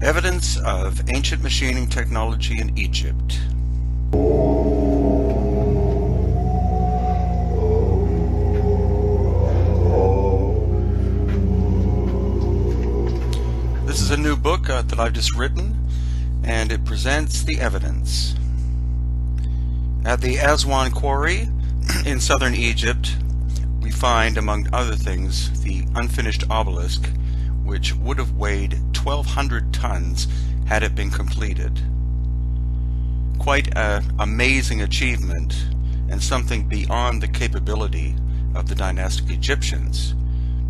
Evidence of ancient machining technology in Egypt. This is a new book that I've just written, and it presents the evidence. At the Aswan Quarry in southern Egypt, we find, among other things, the unfinished obelisk, which would have weighed 1,200 tons had it been completed. Quite an amazing achievement, and something beyond the capability of the dynastic Egyptians,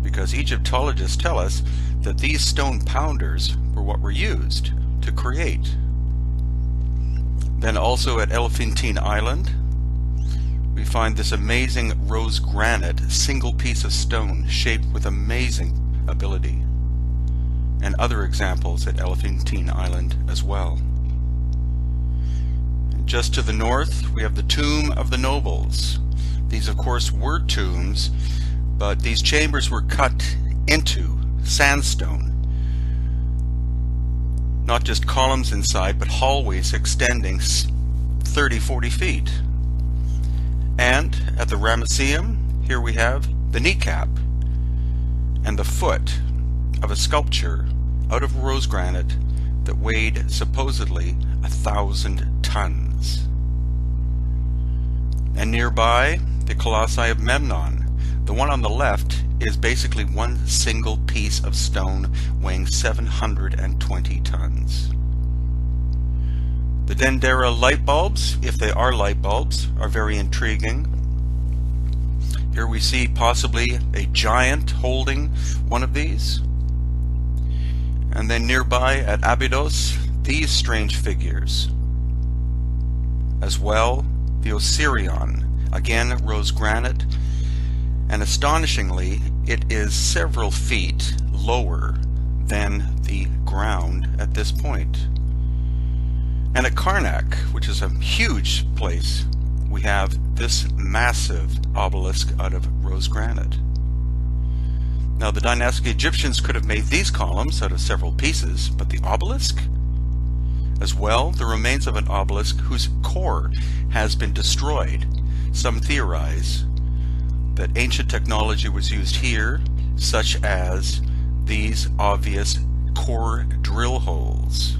because Egyptologists tell us that these stone pounders were what were used to create. Then also at Elephantine Island, we find this amazing rose granite, single piece of stone shaped with amazing ability, and other examples at Elephantine Island as well. And just to the north, we have the Tomb of the Nobles. These, of course, were tombs, but these chambers were cut into sandstone. Not just columns inside, but hallways extending 30-40 feet. And at the Ramesseum, here we have the kneecap and the foot of a sculpture out of rose granite that weighed supposedly 1,000 tons. And nearby, the Colossi of Memnon. The one on the left is basically one single piece of stone weighing 720 tons. The Dendera light bulbs, if they are light bulbs, are very intriguing. Here we see possibly a giant holding one of these. And then nearby at Abydos, these strange figures. As well, the Osirion, again rose granite, and astonishingly, it is several feet lower than the ground at this point. And at Karnak, which is a huge place, we have this massive obelisk out of rose granite. Now, the dynastic Egyptians could have made these columns out of several pieces, but the obelisk? As well, the remains of an obelisk whose core has been destroyed. Some theorize that ancient technology was used here, such as these obvious core drill holes.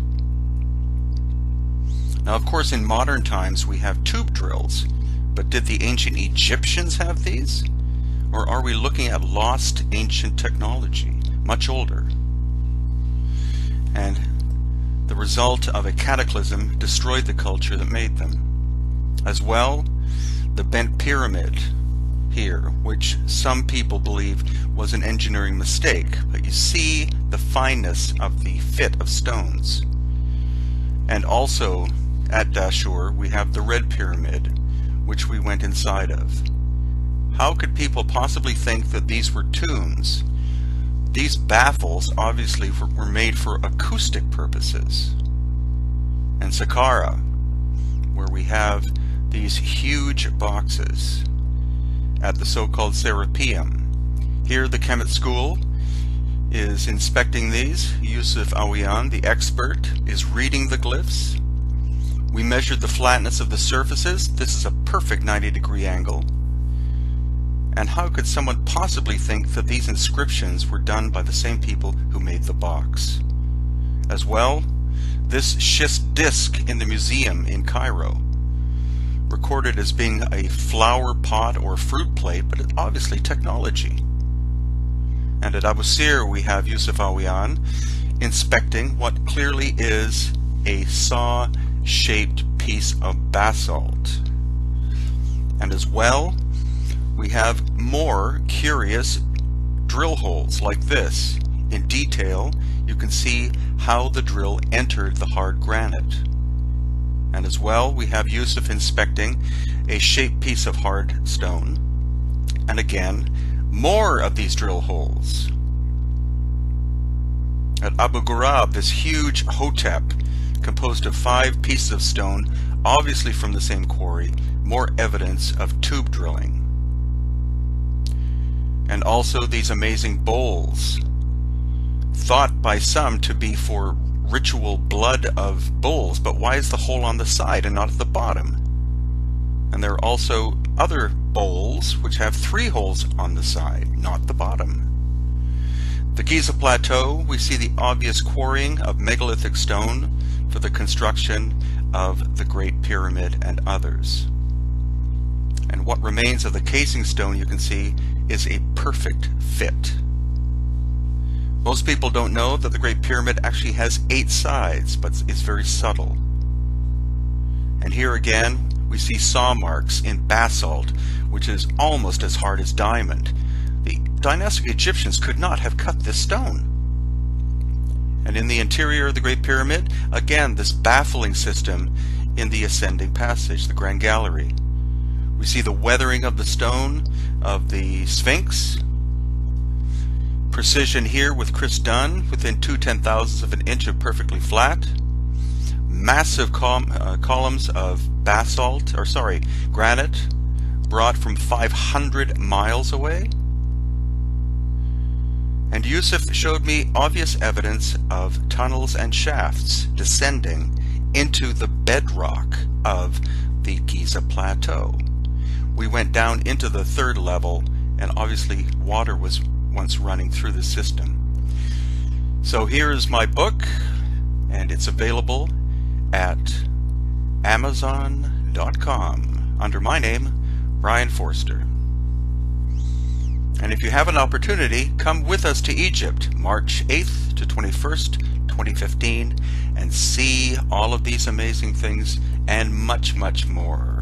Now, of course, in modern times we have tube drills, but did the ancient Egyptians have these? Or are we looking at lost ancient technology, much older? And the result of a cataclysm destroyed the culture that made them. As well, the bent pyramid here, which some people believed was an engineering mistake, but you see the fineness of the fit of stones. And also at Dashur we have the red pyramid, which we went inside of. How could people possibly think that these were tombs? These baffles obviously were made for acoustic purposes. And Saqqara, where we have these huge boxes at the so-called Serapeum. Here the Kemet School is inspecting these. Yusuf Awiyan, the expert, is reading the glyphs. We measured the flatness of the surfaces. This is a perfect 90-degree angle. And how could someone possibly think that these inscriptions were done by the same people who made the box? As well, this schist disc in the museum in Cairo, recorded as being a flower pot or fruit plate, but it's obviously technology. And at Abu Sir we have Yusuf Awiyan inspecting what clearly is a saw-shaped piece of basalt. And as well, we have more curious drill holes like this. In detail, you can see how the drill entered the hard granite. And as well, we have Yusuf inspecting a shaped piece of hard stone. And again, more of these drill holes. At Abu Ghurab, this huge Hotep, composed of 5 pieces of stone, obviously from the same quarry, more evidence of tube drilling. And also these amazing bowls, thought by some to be for ritual blood of bulls, but why is the hole on the side and not at the bottom? And there are also other bowls which have 3 holes on the side, not the bottom. The Giza Plateau, we see the obvious quarrying of megalithic stone for the construction of the Great Pyramid and others. And what remains of the casing stone, you can see, is a perfect fit. Most people don't know that the Great Pyramid actually has 8 sides, but it's very subtle. And here again, we see saw marks in basalt, which is almost as hard as diamond. The dynastic Egyptians could not have cut this stone. And in the interior of the Great Pyramid, again, this baffling system in the ascending passage, the Grand Gallery. We see the weathering of the stone of the Sphinx. Precision here with Chris Dunn, within 2/10,000ths of an inch of perfectly flat. Massive columns of granite, brought from 500 miles away. And Yusuf showed me obvious evidence of tunnels and shafts descending into the bedrock of the Giza Plateau. We went down into the 3rd level, and obviously water was once running through the system. So here is my book, and it's available at Amazon.com under my name, Brian Forster. And if you have an opportunity, come with us to Egypt, March 8th to 21st, 2015, and see all of these amazing things and much, much more.